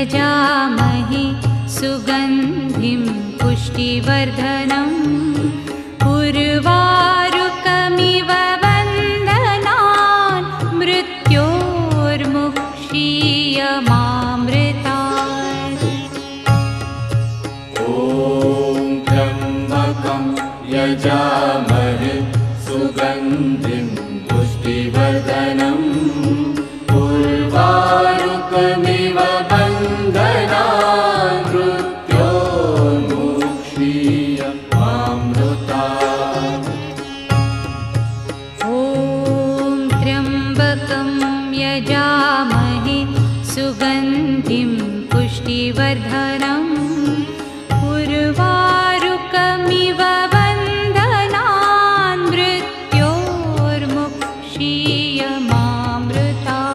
यजामहे सुगन्धिं पुष्टिवर्धनम् उर्वारुकमिव वन्दनान् मृत्योर्मुक्षीयमामृतात्। ॐ त्र्यम्बकं यजामहे सुगन्धिं पुष्टिवर्धनम् उर्वारुकमिव वन्दनान् मृत्योर्मुक्षीयमामृतात्। ॐ त्र्यम्बकं यजामहे सुगन्धिं पुष्टिवर्धनम्